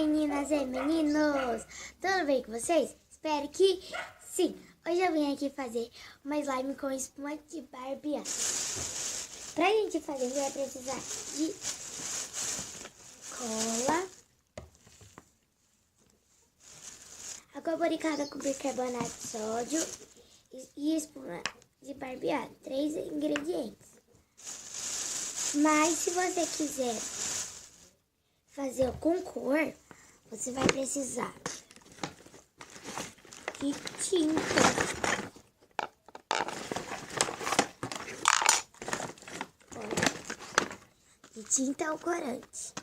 meninas e meninos! Tudo bem com vocês? Espero que sim! Hoje eu vim aqui fazer uma slime com espuma de barbear. Pra gente fazer, você vai precisar de cola, água boricada com bicarbonato de sódio e espuma de barbear. 3 ingredientes. Mas se você quiser fazer com cor, você vai precisar de tinta, de tinta ou corante,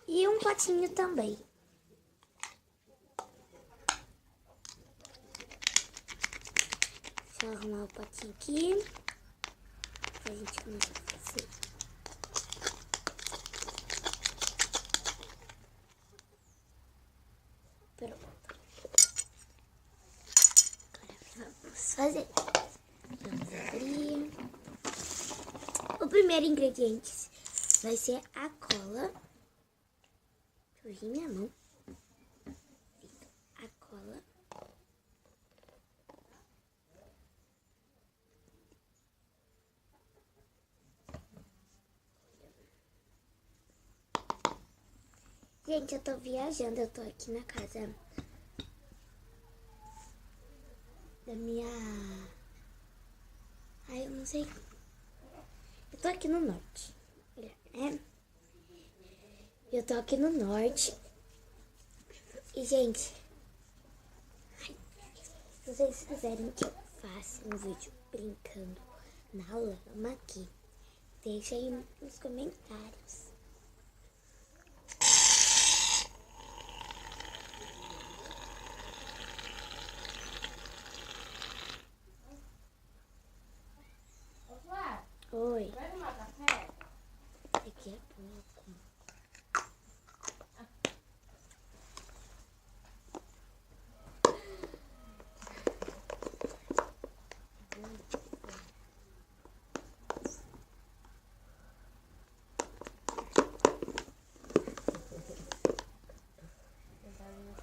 e um potinho também. Deixa eu arrumar o potinho aqui pra gente começar a fazer. Pronto. Agora vamos fazer. Vamos abrir. O primeiro ingrediente vai ser a cola. Deixa eu ver minha mão. A cola. Gente, eu tô viajando, eu tô aqui na casa da minha... Ai, eu não sei. Eu tô aqui no norte, né? Eu tô aqui no norte. E, gente, se vocês quiserem que eu faça um vídeo brincando na lama aqui, deixa aí nos comentários. Oi. Vai tomar café? Daqui a pouco.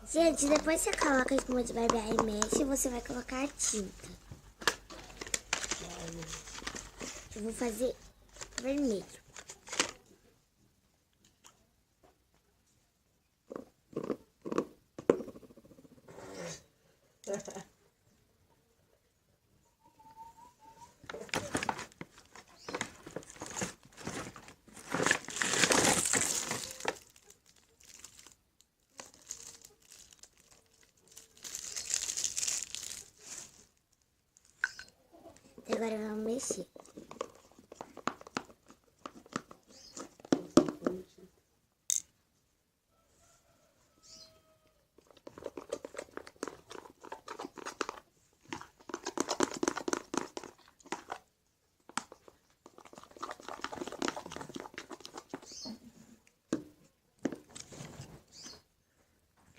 Gente, depois você coloca a espuma de barbear e mexe, você vai colocar a tinta. Eu vou fazer vermelho. Agora vamos mexer.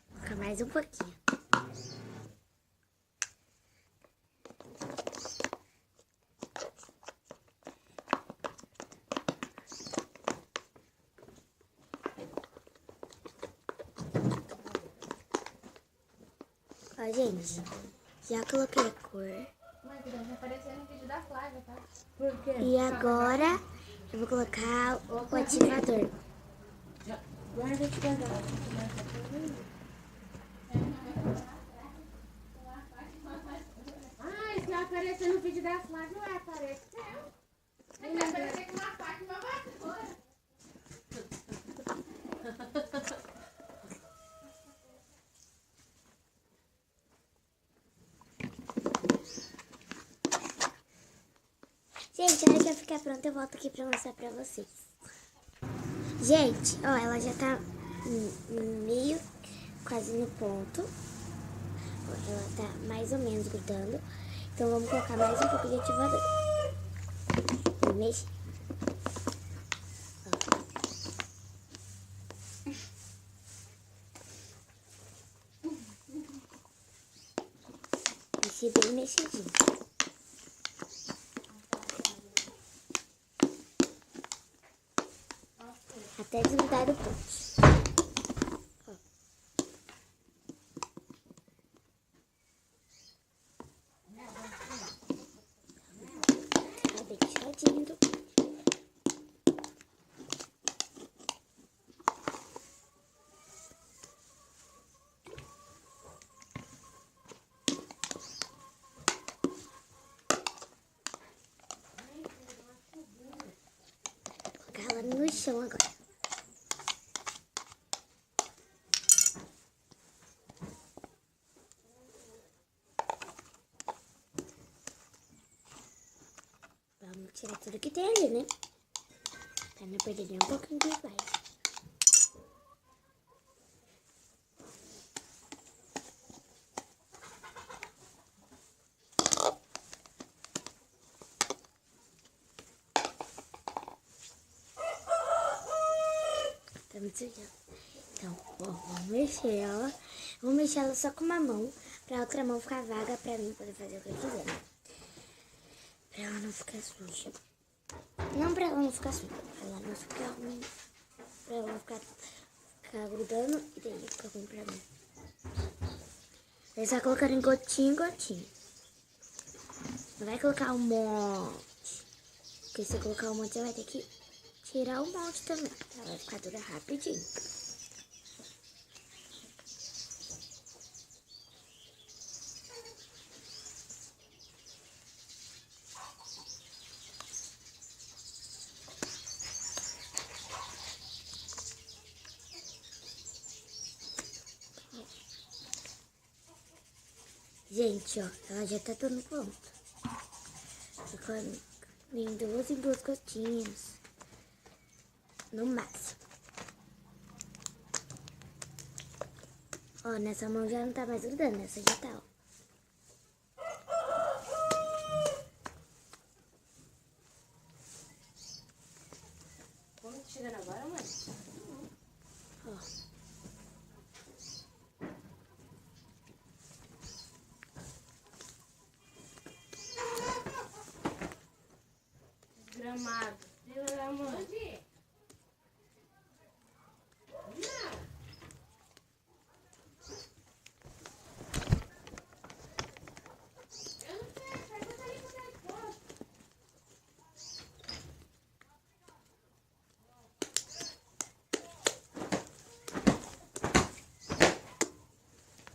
Vou colocar mais um pouquinho. Ó, gente, já coloquei a cor. Mãe, que deve aparecer no vídeo da Flávia, tá? Por quê? E agora eu vou colocar o ativador. Guarda o ativador. Ah, se aparecer no vídeo da Flávia, vai aparecer. Vai aparecer com uma faca e uma vassoura. Gente, a hora que eu ficar pronta, eu volto aqui pra mostrar pra vocês. Gente, ó, ela já tá meio, quase no ponto. Ó, ela tá mais ou menos grudando. Então vamos colocar mais um pouco de ativador. Vou mexer. Mexi bem mexidinho. Até desgrudar do pote. no chão agora. Vamos tirar tudo que tem ali, né? Pra não perder nem um pouquinho de vai. Tá muito sujando. Então, ó, vamos mexer ela. Vou mexer ela só com uma mão, pra outra mão ficar vaga pra mim poder fazer o que eu quiser. Pra ela não ficar suja. Não pra ela não ficar suja, pra ela não ficar ruim. Pra ela não ficar grudando e daí fica ruim pra mim. Daí só colocando em gotinha em gotinha. Não vai colocar um monte. Porque se colocar um monte, você vai ter que tirar um monte também. Ela vai ficar dura rapidinho. Gente, ó, ela já tá tudo pronto. Ficou em duas gotinhas. No máximo. Ó, nessa mão já não tá mais grudando, nessa já tá, ó. Como tá chegando agora, mãe? Ó. Desgramado. Filha da mãe.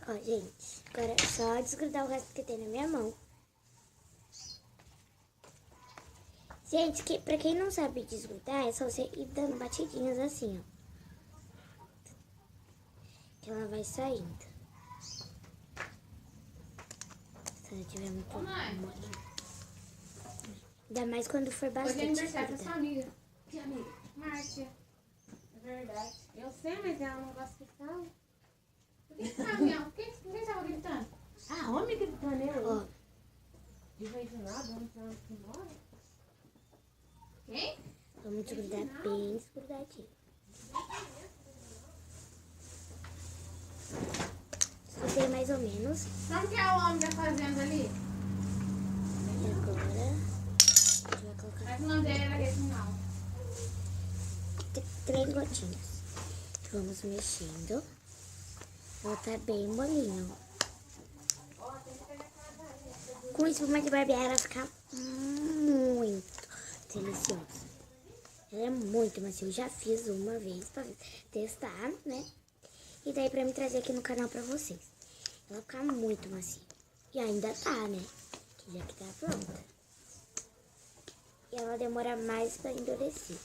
Ó, gente, agora é só desgrudar o resto que tem na minha mão. Gente, pra quem não sabe desgrudar, é só você ir dando batidinhas assim, ó. Que ela vai saindo. Se ela tiver muito molinho. Ainda mais quando for Hoje é bastante aniversário da grudar. sua amiga. Que amiga? Márcia. É verdade. Eu sei, mas ela não gosta que fala. Por que você tá, Miau? Por que você tava gritando? Ah, homem gritando, eu. Ó, De vez em nada, homem falando que embora. Quem? vamos desgrudar bem desgrudadinho. Desgrudei mais ou menos. Como que é o homem da fazenda ali? E agora, a gente vai colocar Mas o nome dele era Reginaldo. 3 gotinhas. Vamos mexendo. Ela tá bem molinho. Com espuma de barbear, ela fica muito deliciosa. Ela é muito macia. Eu já fiz uma vez pra testar, né? E daí pra me trazer aqui no canal pra vocês. Ela fica muito macia. E ainda tá, né? Que já que tá pronta. E ela demora mais pra endurecer.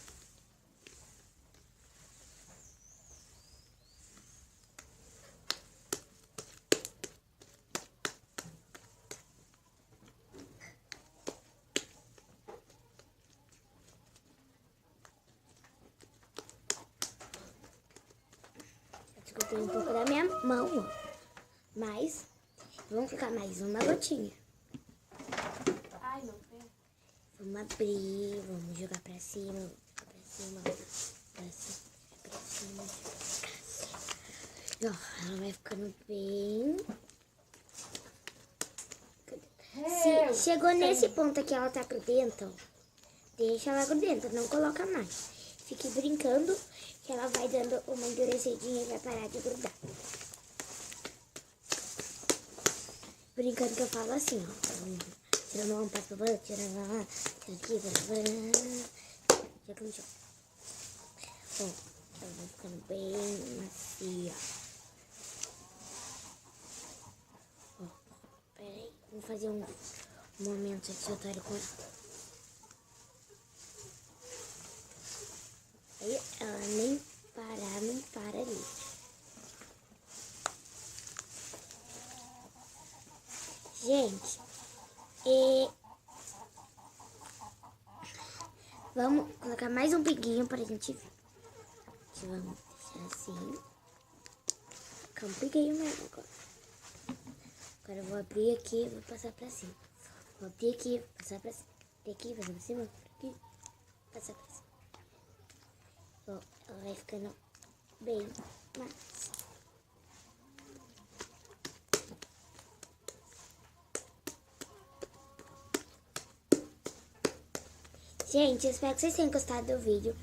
Desgrudei um pouco da minha mão, ó. Mas vamos ficar mais uma gotinha. Ai, não tem. Vamos abrir, vamos jogar pra cima, pra cima, pra cima, pra cima, pra cima. E, ó, ela vai ficando bem. Se chegou nesse ponto aqui, ela tá grudenta, ó. Deixa ela grudenta, não coloca mais. Fique brincando que ela vai dando uma endurecidinha e vai parar de grudar. Brincando que eu falo assim, ó. Tirando uma, passa pra outra, tira lá, tira aqui, joga no chão. Ó, ela vai ficando bem macia. Ó, peraí, vou fazer um momento aqui, eu tô com ela. longuinho pra gente ver. Vamos deixar assim. Compliquei mesmo agora. Agora eu vou abrir aqui e vou passar pra cima. Vou abrir aqui, passar pra cima. Abrir aqui, passar pra cima. Aqui, passar pra cima. Bom, ela vai ficando bem massa. Gente, eu espero que vocês tenham gostado do vídeo.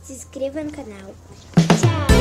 Se inscreva no canal. Tchau!